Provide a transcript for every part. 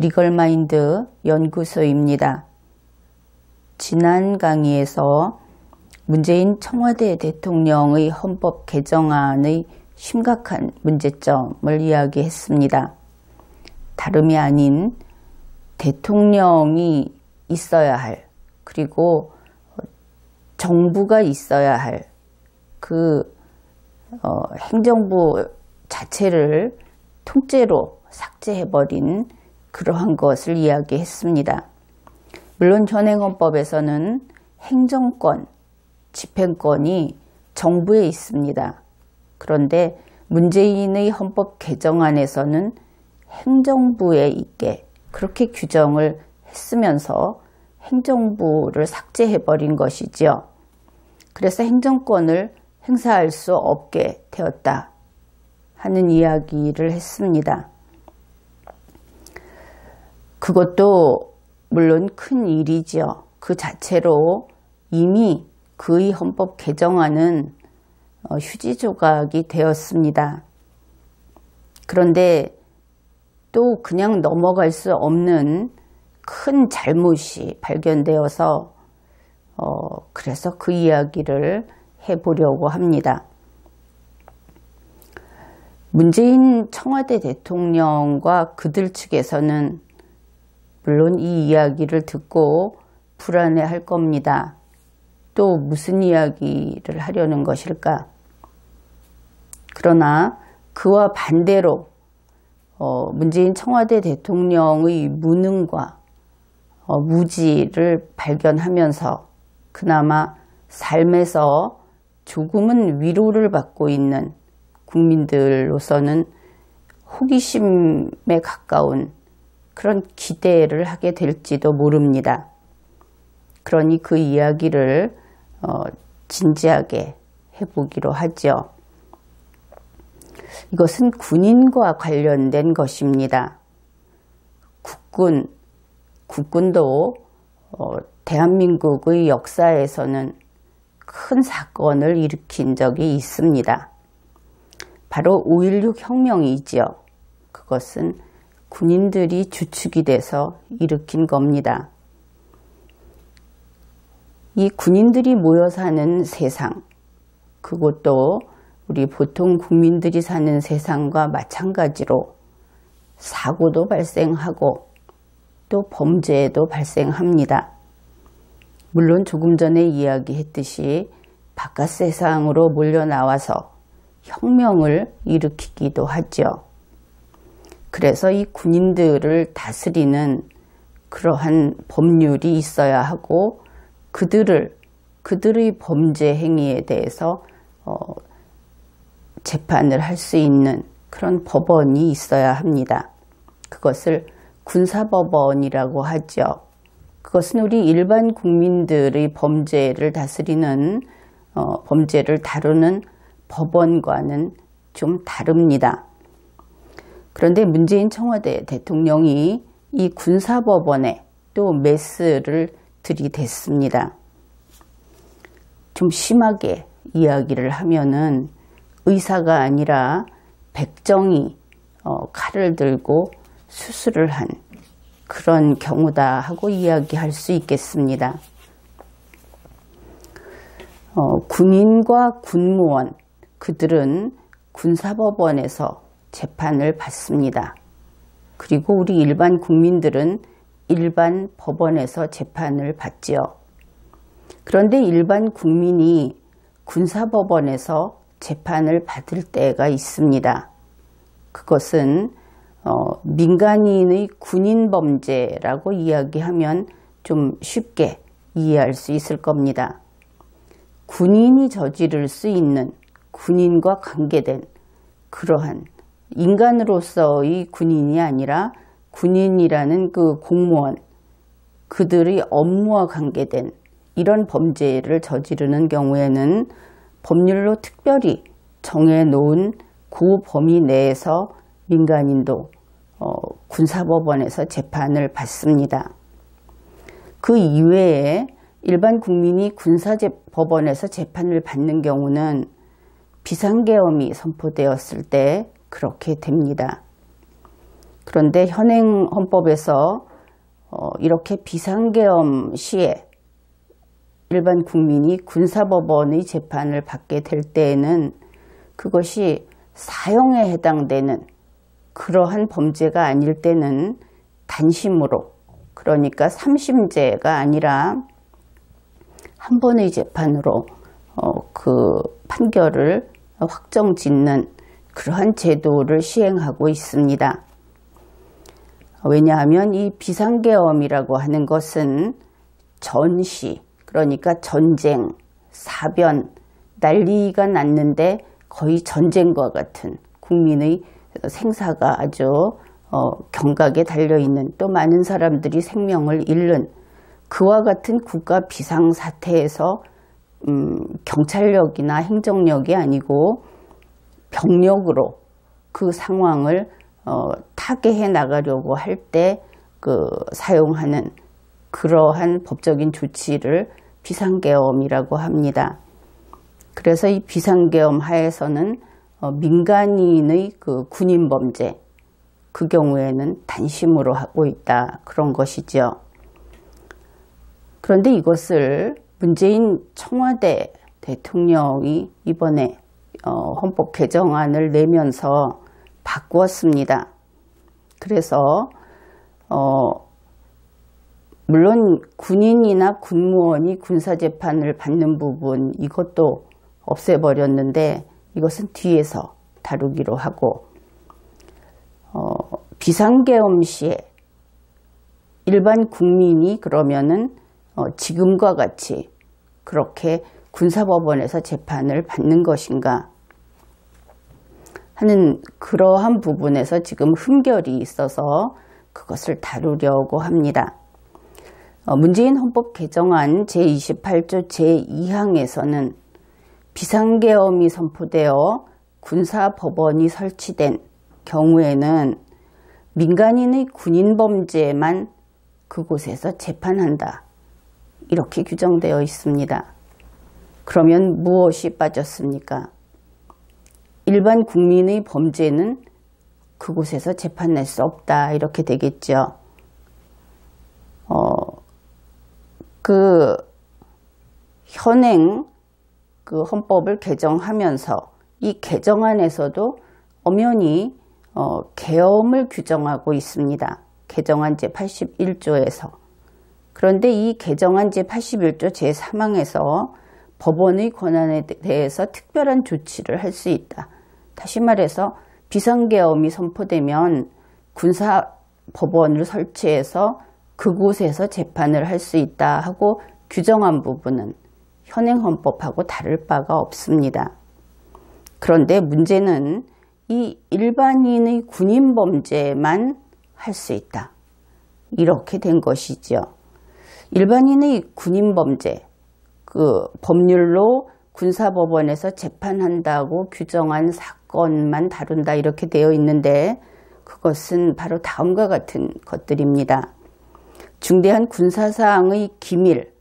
리걸마인드 연구소입니다. 지난 강의에서 문재인 청와대 대통령의 헌법 개정안의 심각한 문제점을 이야기했습니다. 다름이 아닌 대통령이 있어야 할, 그리고 정부가 있어야 할 행정부 자체를 통째로 삭제해버린 그러한 것을 이야기했습니다. 물론 현행헌법에서는 행정권, 집행권이 정부에 있습니다. 그런데 문재인의 헌법 개정안에서는 행정부에 있게 그렇게 규정을 했으면서 행정부를 삭제해버린 것이지요. 그래서 행정권을 행사할 수 없게 되었다 하는 이야기를 했습니다. 그것도 물론 큰 일이지요. 그 자체로 이미 그의 헌법 개정안은 휴지 조각이 되었습니다. 그런데 또 그냥 넘어갈 수 없는 큰 잘못이 발견되어서 그래서 그 이야기를 해보려고 합니다. 문재인 청와대 대통령과 그들 측에서는 물론 이 이야기를 듣고 불안해할 겁니다. 또 무슨 이야기를 하려는 것일까? 그러나 그와 반대로 문재인 청와대 대통령의 무능과 무지를 발견하면서 그나마 삶에서 조금은 위로를 받고 있는 국민들로서는 호기심에 가까운 그런 기대를 하게 될지도 모릅니다. 그러니 그 이야기를 진지하게 해보기로 하죠. 이것은 군인과 관련된 것입니다. 국군도 대한민국의 역사에서는 큰 사건을 일으킨 적이 있습니다. 바로 5.16 혁명이지요. 그것은 군인들이 주축이 돼서 일으킨 겁니다. 이 군인들이 모여 사는 세상, 그것도 우리 보통 국민들이 사는 세상과 마찬가지로 사고도 발생하고 또 범죄도 발생합니다. 물론 조금 전에 이야기했듯이 바깥 세상으로 몰려나와서 혁명을 일으키기도 하죠. 그래서 이 군인들을 다스리는 그러한 법률이 있어야 하고 그들의 범죄 행위에 대해서 재판을 할 수 있는 그런 법원이 있어야 합니다. 그것을 군사법원이라고 하죠. 그것은 우리 일반 국민들의 범죄를 다스리는 범죄를 다루는 법원과는 좀 다릅니다. 그런데 문재인 청와대 대통령이 이 군사법원에 또 메스를 들이댔습니다. 좀 심하게 이야기를 하면은 의사가 아니라 백정이 칼을 들고 수술을 한 그런 경우다 하고 이야기할 수 있겠습니다. 군인과 군무원, 그들은 군사법원에서 재판을 받습니다. 그리고 우리 일반 국민들은 일반 법원에서 재판을 받지요. 그런데 일반 국민이 군사법원에서 재판을 받을 때가 있습니다. 그것은 민간인의 군인 범죄라고 이야기하면 좀 쉽게 이해할 수 있을 겁니다. 군인이 저지를 수 있는 군인과 관계된 그러한 인간으로서의 군인이 아니라 군인이라는 그 공무원, 그들의 업무와 관계된 이런 범죄를 저지르는 경우에는 법률로 특별히 정해놓은 그 범위 내에서 민간인도 군사법원에서 재판을 받습니다. 그 이외에 일반 국민이 군사법원에서 재판을 받는 경우는 비상계엄이 선포되었을 때 그렇게 됩니다. 그런데 현행 헌법에서 이렇게 비상계엄 시에 일반 국민이 군사법원의 재판을 받게 될 때에는 그것이 사형에 해당되는 그러한 범죄가 아닐 때는 단심으로, 그러니까 3심제가 아니라 한 번의 재판으로 그 판결을 확정짓는 그러한 제도를 시행하고 있습니다. 왜냐하면 이 비상계엄이라고 하는 것은 전시, 그러니까 전쟁, 사변, 난리가 났는데 거의 전쟁과 같은 국민의 생사가 아주 경각에 달려있는, 또 많은 사람들이 생명을 잃는 그와 같은 국가 비상사태에서 경찰력이나 행정력이 아니고 병력으로 그 상황을 타개해 나가려고 할 때 사용하는 그러한 법적인 조치를 비상계엄이라고 합니다. 그래서 이 비상계엄 하에서는 민간인의 그 군인범죄, 그 경우에는 단심으로 하고 있다, 그런 것이죠. 그런데 이것을 문재인 청와대 대통령이 이번에 헌법 개정안을 내면서 바꾸었습니다. 그래서 물론 군인이나 군무원이 군사재판을 받는 부분, 이것도 없애버렸는데 이것은 뒤에서 다루기로 하고, 비상계엄 시에 일반 국민이 그러면은 지금과 같이 그렇게 군사법원에서 재판을 받는 것인가 하는 그러한 부분에서 지금 흠결이 있어서 그것을 다루려고 합니다. 문재인 헌법 개정안 제28조 제2항에서는 비상계엄이 선포되어 군사법원이 설치된 경우에는 민간인의 군인범죄만 그곳에서 재판한다, 이렇게 규정되어 있습니다. 그러면 무엇이 빠졌습니까? 일반 국민의 범죄는 그곳에서 재판할 수 없다, 이렇게 되겠죠. 현행 헌법을 개정하면서 이 개정안에서도 엄연히 계엄을 규정하고 있습니다. 개정안 제81조에서. 그런데 이 개정안 제81조 제3항에서 법원의 권한에 대해서 특별한 조치를 할 수 있다. 다시 말해서 비상계엄이 선포되면 군사법원을 설치해서 그곳에서 재판을 할 수 있다 하고 규정한 부분은 현행 헌법하고 다를 바가 없습니다. 그런데 문제는 이 일반인의 군인범죄만 할 수 있다, 이렇게 된 것이죠. 일반인의 군인범죄, 법률로 군사법원에서 재판한다고 규정한 사건만 다룬다, 이렇게 되어 있는데 그것은 바로 다음과 같은 것들입니다. 중대한 군사사항의 기밀,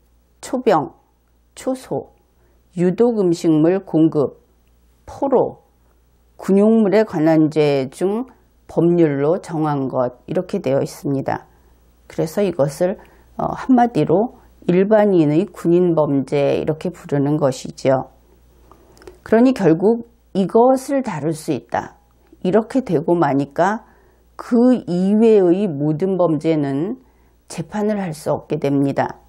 초병, 초소, 유독 음식물 공급, 포로, 군용물에 관한 죄 중 법률로 정한 것, 이렇게 되어 있습니다. 그래서 이것을 한마디로 일반인의 군인범죄, 이렇게 부르는 것이죠. 그러니 결국 이것을 다룰 수 있다, 이렇게 되고 마니까 그 이외의 모든 범죄는 재판을 할 수 없게 됩니다.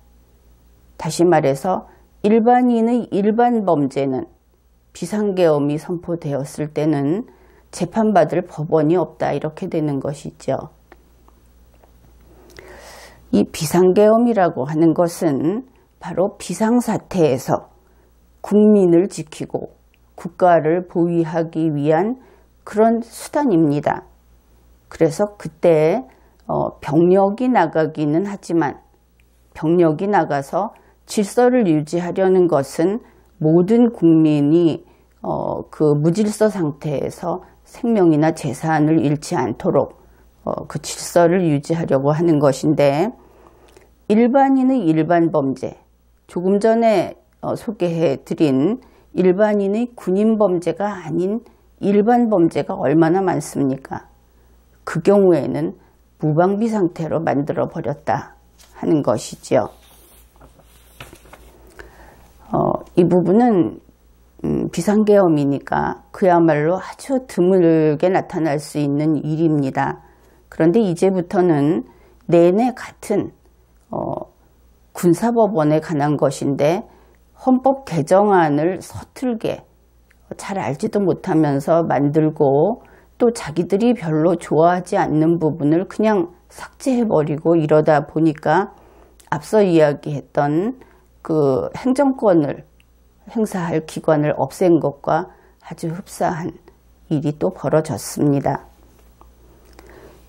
다시 말해서 일반인의 일반 범죄는 비상계엄이 선포되었을 때는 재판받을 법원이 없다, 이렇게 되는 것이죠. 이 비상계엄이라고 하는 것은 바로 비상사태에서 국민을 지키고 국가를 보위하기 위한 그런 수단입니다. 그래서 그때 병력이 나가기는 하지만 병력이 나가서 질서를 유지하려는 것은 모든 국민이 그 무질서 상태에서 생명이나 재산을 잃지 않도록 그 질서를 유지하려고 하는 것인데, 일반인의 일반 범죄, 조금 전에 소개해 드린 일반인의 군인 범죄가 아닌 일반 범죄가 얼마나 많습니까? 그 경우에는 무방비 상태로 만들어 버렸다 하는 것이지요. 이 부분은 비상계엄이니까 그야말로 아주 드물게 나타날 수 있는 일입니다. 그런데 이제부터는 내내 같은 군사법원에 관한 것인데 헌법 개정안을 서툴게 잘 알지도 못하면서 만들고 또 자기들이 별로 좋아하지 않는 부분을 그냥 삭제해버리고 이러다 보니까 앞서 이야기했던 그 행정권을 행사할 기관을 없앤 것과 아주 흡사한 일이 또 벌어졌습니다.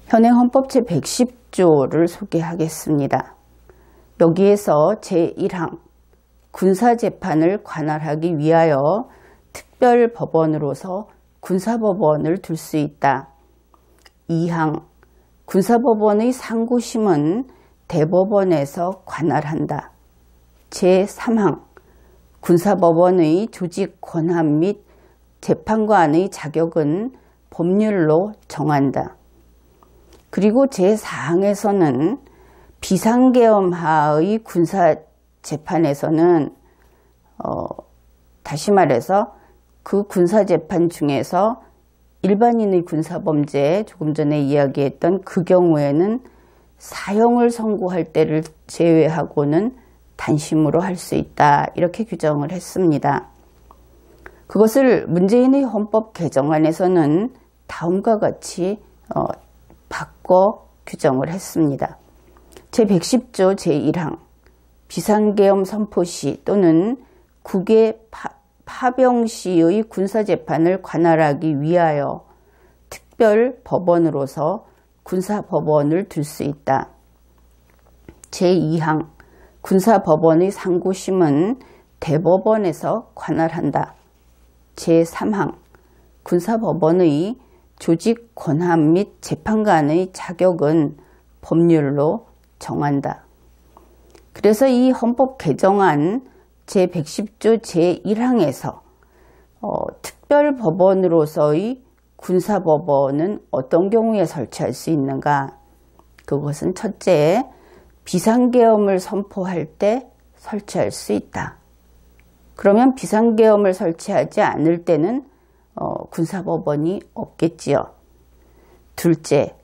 현행 헌법 제110조를 소개하겠습니다. 여기에서 제1항 군사재판을 관할하기 위하여 특별법원으로서 군사법원을 둘 수 있다. 2항 군사법원의 상고심은 대법원에서 관할한다. 제3항 군사법원의 조직 권한 및 재판관의 자격은 법률로 정한다. 그리고 제4항에서는 비상계엄하의 군사재판에서는 다시 말해서 그 군사재판 중에서 일반인의 군사범죄 조금 전에 이야기했던 그 경우에는 사형을 선고할 때를 제외하고는 단심으로 할 수 있다 이렇게 규정을 했습니다. 그것을 문재인의 헌법 개정안에서는 다음과 같이 바꿔 규정을 했습니다. 제110조 제1항 비상계엄 선포 시 또는 국외 파병 시의 군사재판을 관할하기 위하여 특별법원으로서 군사법원을 둘 수 있다. 제2항 군사법원의 상고심은 대법원에서 관할한다. 제3항 군사법원의 조직 권한 및 재판관의 자격은 법률로 정한다. 그래서 이 헌법 개정안 제110조 제1항에서 특별법원으로서의 군사법원은 어떤 경우에 설치할 수 있는가? 그것은 첫째, 비상계엄을 선포할 때 설치할 수 있다. 그러면 비상계엄을 설치하지 않을 때는 군사법원이 없겠지요. 둘째,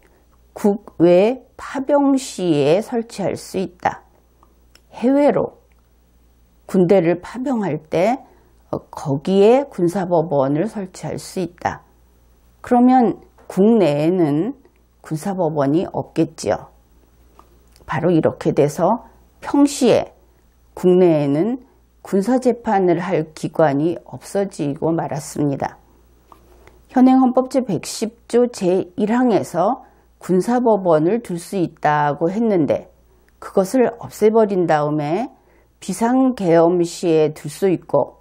국외 파병 시에 설치할 수 있다. 해외로 군대를 파병할 때 거기에 군사법원을 설치할 수 있다. 그러면 국내에는 군사법원이 없겠지요. 바로 이렇게 돼서 평시에 국내에는 군사재판을 할 기관이 없어지고 말았습니다. 현행 헌법 제110조 제1항에서 군사법원을 둘 수 있다고 했는데 그것을 없애버린 다음에 비상계엄 시에 둘 수 있고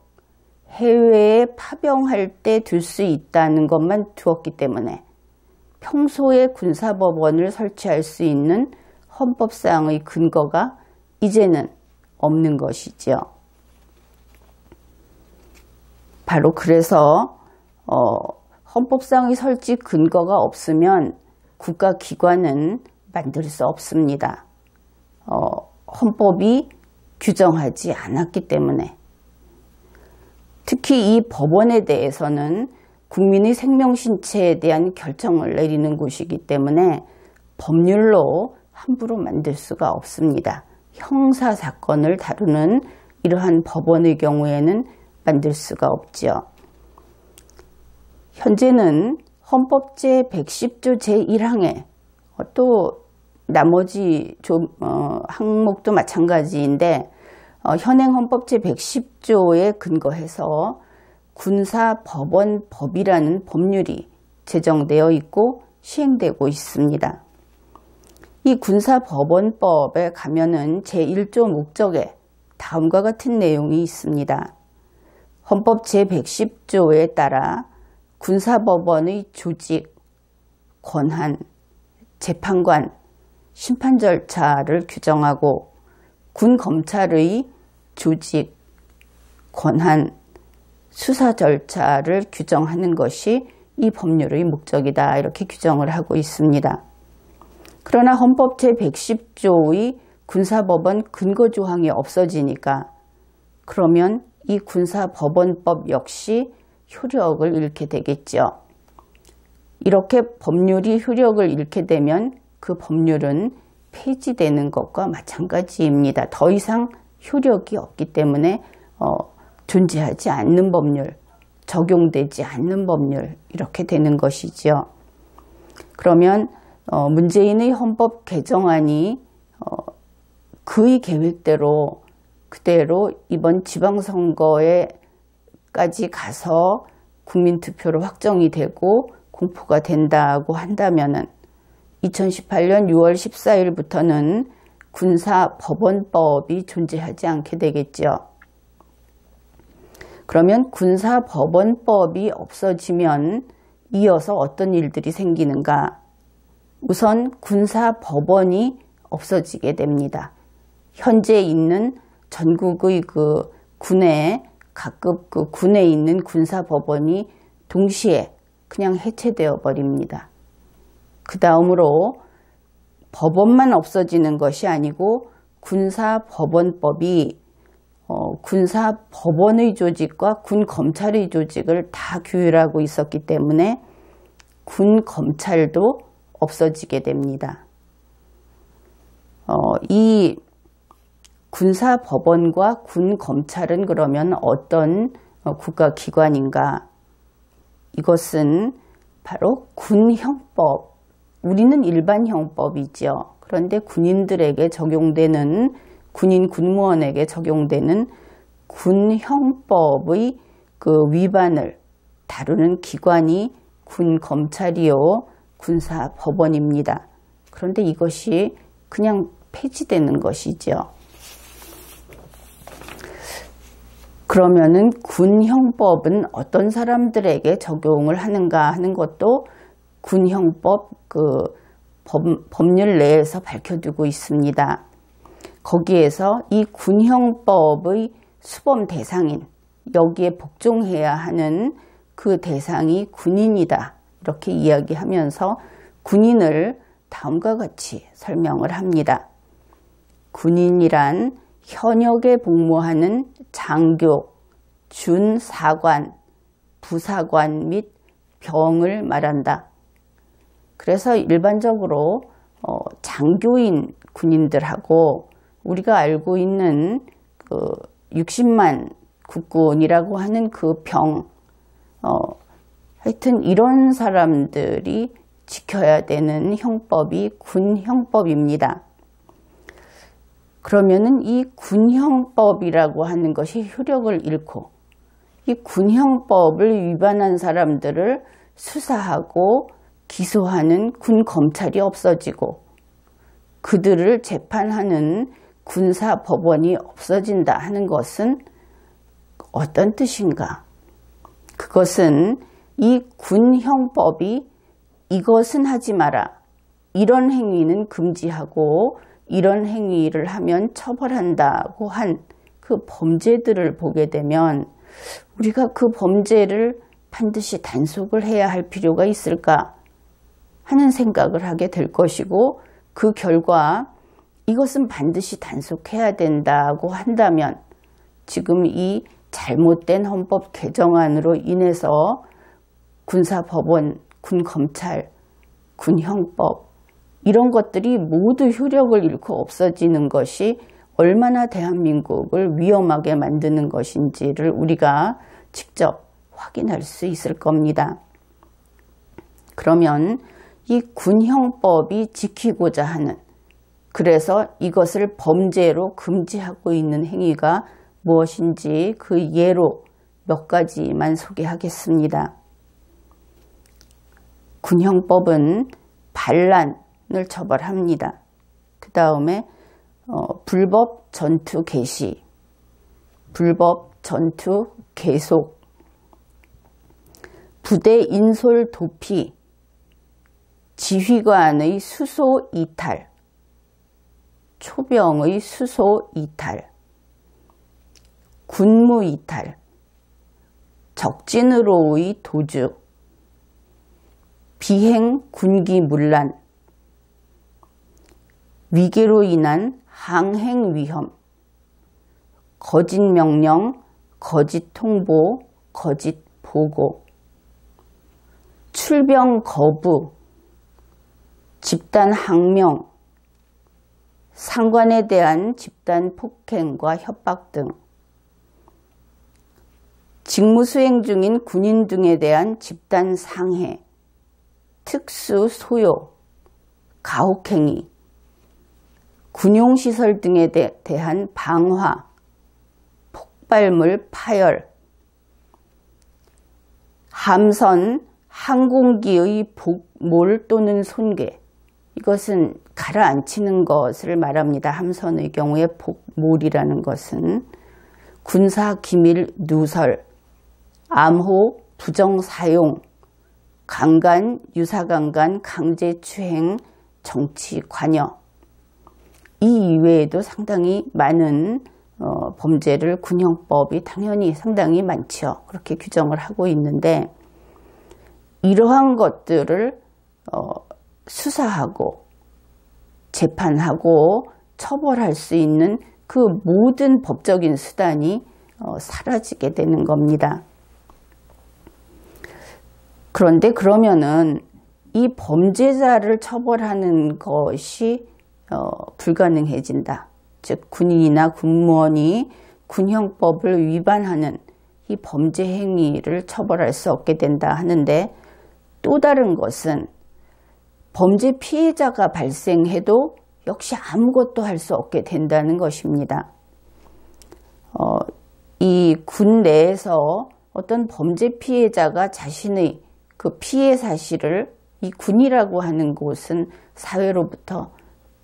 해외에 파병할 때 둘 수 있다는 것만 두었기 때문에 평소에 군사법원을 설치할 수 있는 헌법상의 근거가 이제는 없는 것이지요. 바로 그래서 헌법상의 설치 근거가 없으면 국가기관은 만들 수 없습니다. 헌법이 규정하지 않았기 때문에. 특히 이 법원에 대해서는 국민의 생명신체에 대한 결정을 내리는 곳이기 때문에 법률로 함부로 만들 수가 없습니다. 형사사건을 다루는 이러한 법원의 경우에는 만들 수가 없지요. 현재는 헌법 제110조 제1항에 또 나머지 항목도 마찬가지인데 현행 헌법 제110조에 근거해서 군사법원법이라는 법률이 제정되어 있고 시행되고 있습니다. 이 군사법원법에 가면은 제1조 목적에 다음과 같은 내용이 있습니다. 헌법 제110조에 따라 군사법원의 조직, 권한, 재판관, 심판 절차를 규정하고 군검찰의 조직, 권한, 수사 절차를 규정하는 것이 이 법률의 목적이다 이렇게 규정을 하고 있습니다. 그러나 헌법 제110조의 군사법원 근거조항이 없어지니까 그러면 이 군사법원법 역시 효력을 잃게 되겠죠. 이렇게 법률이 효력을 잃게 되면 그 법률은 폐지되는 것과 마찬가지입니다. 더 이상 효력이 없기 때문에 존재하지 않는 법률, 적용되지 않는 법률 이렇게 되는 것이죠. 그러면 문재인의 헌법 개정안이 그의 계획대로 그대로 이번 지방선거에까지 가서 국민투표로 확정이 되고 공포가 된다고 한다면은 2018년 6월 14일부터는 군사법원법이 존재하지 않게 되겠죠. 그러면 군사법원법이 없어지면 이어서 어떤 일들이 생기는가? 우선 군사법원이 없어지게 됩니다. 현재 있는 전국의 그 군에 각급 그 군에 있는 군사법원이 동시에 그냥 해체되어 버립니다. 그 다음으로 법원만 없어지는 것이 아니고 군사법원법이 군사법원의 조직과 군검찰의 조직을 다 규율하고 있었기 때문에 군검찰도 없어지게 됩니다. 이 군사법원과 군검찰은 그러면 어떤 국가기관인가? 이것은 바로 군형법, 우리는 일반형법이죠. 그런데 군인들에게 적용되는, 군인 군무원에게 적용되는 군형법의 그 위반을 다루는 기관이 군검찰이요, 군사법원입니다. 그런데 이것이 그냥 폐지되는 것이죠. 그러면은 군형법은 어떤 사람들에게 적용을 하는가 하는 것도 군형법 그 법률 내에서 밝혀두고 있습니다. 거기에서 이 군형법의 수범 대상인, 여기에 복종해야 하는 그 대상이 군인이다 이렇게 이야기하면서 군인을 다음과 같이 설명을 합니다. 군인이란 현역에 복무하는 장교, 준사관, 부사관 및 병을 말한다. 그래서 일반적으로 장교인 군인들하고 우리가 알고 있는 그 60만 국군이라고 하는 그 병, 하여튼 이런 사람들이 지켜야 되는 형법이 군형법입니다. 그러면은 이 군형법이라고 하는 것이 효력을 잃고 이 군형법을 위반한 사람들을 수사하고 기소하는 군검찰이 없어지고 그들을 재판하는 군사법원이 없어진다 하는 것은 어떤 뜻인가? 그것은 이 군형법이 이것은 하지 마라, 이런 행위는 금지하고 이런 행위를 하면 처벌한다고 한 그 범죄들을 보게 되면 우리가 그 범죄를 반드시 단속을 해야 할 필요가 있을까 하는 생각을 하게 될 것이고, 그 결과 이것은 반드시 단속해야 된다고 한다면 지금 이 잘못된 헌법 개정안으로 인해서 군사법원, 군검찰, 군형법 이런 것들이 모두 효력을 잃고 없어지는 것이 얼마나 대한민국을 위험하게 만드는 것인지를 우리가 직접 확인할 수 있을 겁니다. 그러면 이 군형법이 지키고자 하는, 그래서 이것을 범죄로 금지하고 있는 행위가 무엇인지 그 예로 몇 가지만 소개하겠습니다. 군형법은 반란을 처벌합니다. 그 다음에 불법 전투 개시, 불법 전투 계속, 부대 인솔 도피, 지휘관의 수소 이탈, 초병의 수소 이탈, 군무 이탈, 적진으로의 도주, 비행 군기 문란, 위계로 인한 항행 위험, 거짓 명령, 거짓 통보, 거짓 보고, 출병 거부, 집단 항명, 상관에 대한 집단 폭행과 협박 등, 직무 수행 중인 군인 등에 대한 집단 상해, 특수 소요, 가혹행위, 군용시설 등에 대한 방화, 폭발물 파열, 함선, 항공기의 복몰 또는 손괴, 이것은 가라앉히는 것을 말합니다. 함선의 경우에 복몰이라는 것은 군사기밀 누설, 암호, 부정사용, 강간, 유사강간, 강제추행, 정치 관여, 이 이외에도 상당히 많은 범죄를 군형법이 당연히 상당히 많죠. 그렇게 규정을 하고 있는데 이러한 것들을 수사하고 재판하고 처벌할 수 있는 그 모든 법적인 수단이 사라지게 되는 겁니다. 그런데 그러면은 이 범죄자를 처벌하는 것이 불가능해진다. 즉 군인이나 군무원이 군형법을 위반하는 이 범죄 행위를 처벌할 수 없게 된다 하는데, 또 다른 것은 범죄 피해자가 발생해도 역시 아무것도 할 수 없게 된다는 것입니다. 이 군 내에서 어떤 범죄 피해자가 자신의 그 피해 사실을 이 군이라고 하는 곳은 사회로부터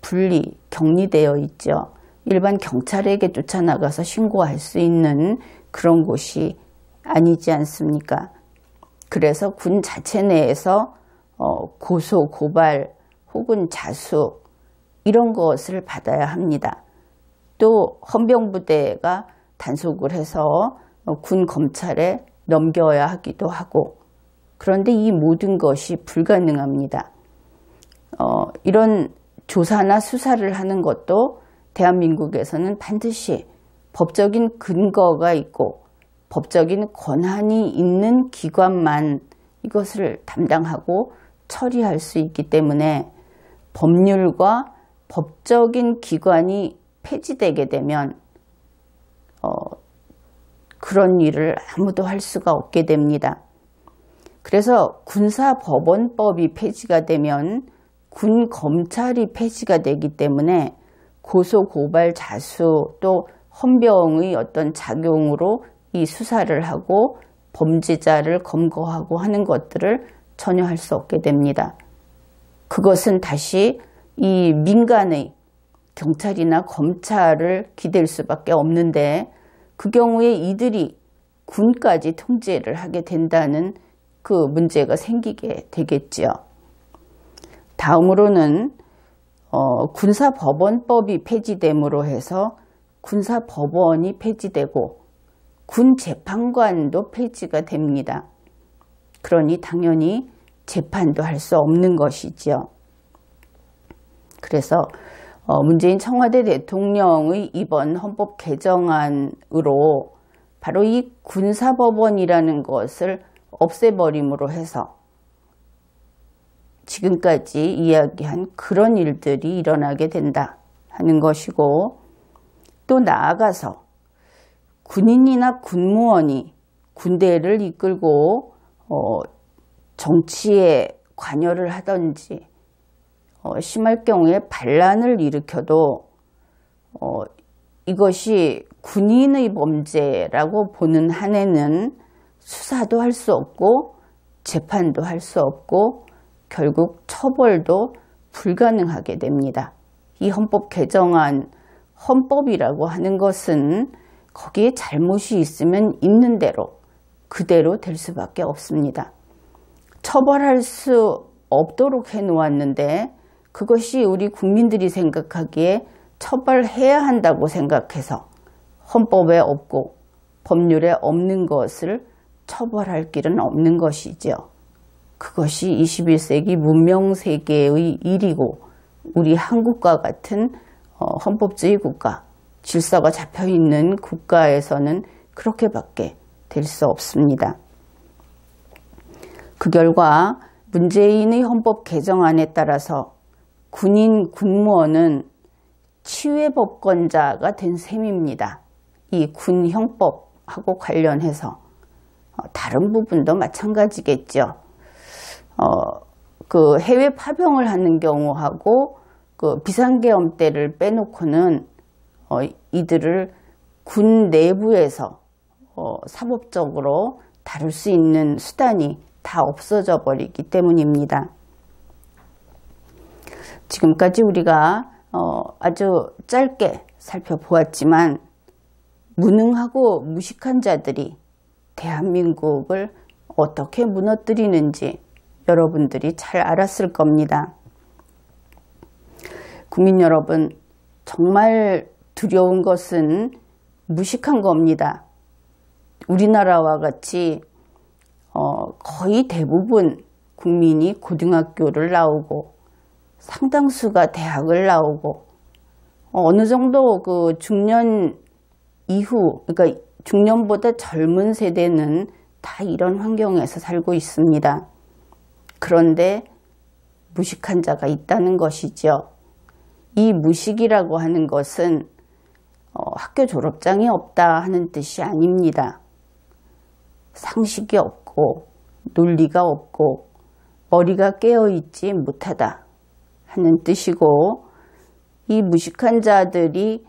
분리, 격리되어 있죠. 일반 경찰에게 쫓아나가서 신고할 수 있는 그런 곳이 아니지 않습니까? 그래서 군 자체 내에서 고소, 고발 혹은 자수 이런 것을 받아야 합니다. 또 헌병부대가 단속을 해서 군 검찰에 넘겨야 하기도 하고, 그런데 이 모든 것이 불가능합니다. 이런 조사나 수사를 하는 것도 대한민국에서는 반드시 법적인 근거가 있고 법적인 권한이 있는 기관만 이것을 담당하고 처리할 수 있기 때문에 법률과 법적인 기관이 폐지되게 되면 그런 일을 아무도 할 수가 없게 됩니다. 그래서 군사법원법이 폐지가 되면 군 검찰이 폐지가 되기 때문에 고소, 고발, 자수 또 헌병의 어떤 작용으로 이 수사를 하고 범죄자를 검거하고 하는 것들을 전혀 할 수 없게 됩니다. 그것은 다시 이 민간의 경찰이나 검찰을 기댈 수밖에 없는데, 그 경우에 이들이 군까지 통제를 하게 된다는 그 문제가 생기게 되겠죠. 다음으로는 군사법원법이 폐지됨으로 해서 군사법원이 폐지되고 군재판관도 폐지가 됩니다. 그러니 당연히 재판도 할 수 없는 것이죠. 그래서 문재인 청와대 대통령의 이번 헌법 개정안으로 바로 이 군사법원이라는 것을 없애버림으로 해서 지금까지 이야기한 그런 일들이 일어나게 된다 하는 것이고, 또 나아가서 군인이나 군무원이 군대를 이끌고 정치에 관여를 하든지 심할 경우에 반란을 일으켜도 이것이 군인의 범죄라고 보는 한에는 수사도 할 수 없고 재판도 할 수 없고 결국 처벌도 불가능하게 됩니다. 이 헌법 개정안, 헌법이라고 하는 것은 거기에 잘못이 있으면 있는 대로 그대로 될 수밖에 없습니다. 처벌할 수 없도록 해놓았는데 그것이 우리 국민들이 생각하기에 처벌해야 한다고 생각해서 헌법에 없고 법률에 없는 것을 처벌할 길은 없는 것이죠. 그것이 21세기 문명세계의 일이고 우리 한국과 같은 헌법주의 국가, 질서가 잡혀있는 국가에서는 그렇게밖에 될 수 없습니다. 그 결과 문재인의 헌법 개정안에 따라서 군인, 군무원은 치외법권자가 된 셈입니다. 이 군형법하고 관련해서 다른 부분도 마찬가지겠죠. 그 해외 파병을 하는 경우하고 그 비상계엄 때를 빼놓고는 이들을 군 내부에서 사법적으로 다룰 수 있는 수단이 다 없어져 버리기 때문입니다. 지금까지 우리가 아주 짧게 살펴보았지만 무능하고 무식한 자들이 대한민국을 어떻게 무너뜨리는지 여러분들이 잘 알았을 겁니다. 국민 여러분, 정말 두려운 것은 무식한 겁니다. 우리나라와 같이 거의 대부분 국민이 고등학교를 나오고 상당수가 대학을 나오고 어느 정도 그 중년 이후, 그러니까 중년보다 젊은 세대는 다 이런 환경에서 살고 있습니다. 그런데 무식한 자가 있다는 것이죠. 이 무식이라고 하는 것은 학교 졸업장이 없다 하는 뜻이 아닙니다. 상식이 없고 논리가 없고 머리가 깨어있지 못하다 하는 뜻이고, 이 무식한 자들이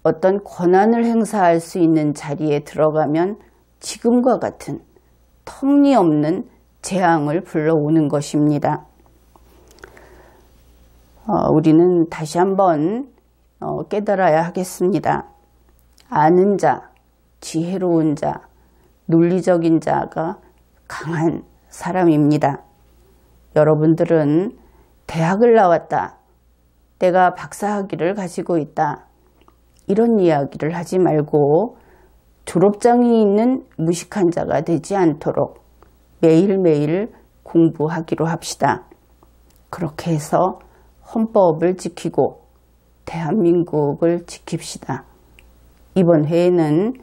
어떤 권한을 행사할 수 있는 자리에 들어가면 지금과 같은 터무니없는 재앙을 불러오는 것입니다. 우리는 다시 한번 깨달아야 하겠습니다. 아는 자, 지혜로운 자, 논리적인 자가 강한 사람입니다. 여러분들은 대학을 나왔다, 내가 박사학위를 가지고 있다, 이런 이야기를 하지 말고 졸업장이 있는 무식한 자가 되지 않도록 매일매일 공부하기로 합시다. 그렇게 해서 헌법을 지키고 대한민국을 지킵시다. 이번 회에는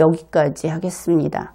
여기까지 하겠습니다.